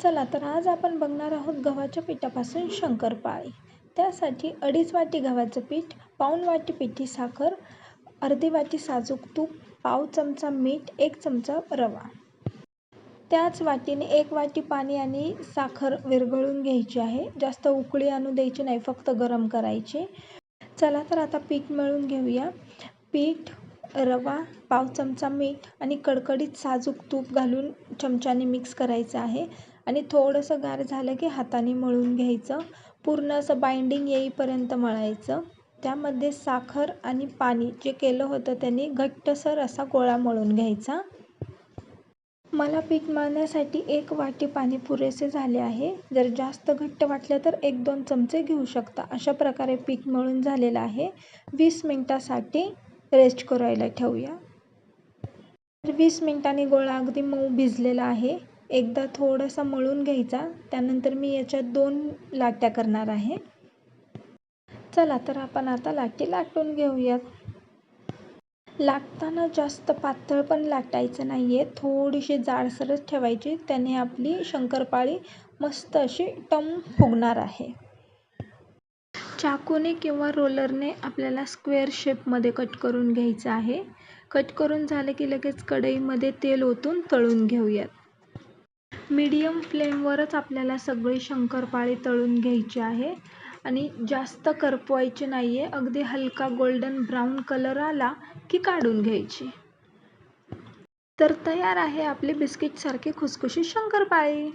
चला तर आज आपण बघणार आहोत गव्हाच्या पिठापासून शंकरपाळी. त्यासाठी 2.5 वाटी गव्हाचं पीठ, पाऊण वाटी पिठी साखर, अर्धी वाटी साजूक तूप, पाव चमचा मीठ, 1 चमचा रवा. त्याच वाटीने 1 वाटी पाणी आणि साखर विरघळून घ्यायची आहे. जास्त उकळी आणू द्यायची नाही, फक्त गरम करायची. चला तर आता पीठ मळून घेऊया. पीठ, रवा, पाव चमचा मीठ आणि कडकडीत साजूक तूप घालून चमच्याने मिक्स करायचं आहे आणि थोडंसं गार झालं की हाताने मळून घ्यायचं. पूर्ण असं बाइंडिंग येईपर्यंत मळायचं. त्यामध्ये साखर आणि पाणी जे केलं होतं त्याने घट्टसर असा गोळा मळून घ्यायचा. मला पीठ मळण्यासाठी 1 वाटी पाणी पुरेसे झाले आहे. जर जास्त घट्ट वाटलं तर 1-2 चमचे घेऊ शकता. अशा प्रकारे पीठ मळून झालेलं आहे. 20 मिनिटासाठी रेस्ट करायला ठेवूया. 20 मिनिटांनी गोळा अगदी मऊ भिजलेला आहे. एकदा थोडासा मळून घ्यायचा. त्यानंतर मी याच्यात 2 लाट्या करणार आहे. चला तर आपण आता लाटी लाटून घेऊयात. लाटताना जास्त पातळ पण लाटायचं नाही आहे, थोडीशी जाडसरच ठेवायची. त्याने आपली शंकरपाळी मस्त अशी टम फुगणार आहे. चाकूने किंवा रोलरने आपल्याला स्क्वेअर शेपमध्ये कट करून घ्यायचं आहे. कट करून झाले की लगेच कढईमध्ये तेल ओतून तळून घेऊयात. मीडियम फ्लेमवरच आपल्याला सगळी शंकरपाळी तळून घ्यायची आहे आणि जास्त करपवायची नाही आहे. अगदी हलका गोल्डन ब्राऊन कलर आला की काढून घ्यायची. तर तयार आहे आपली बिस्किटसारखी खुसखुशीत शंकरपाळी.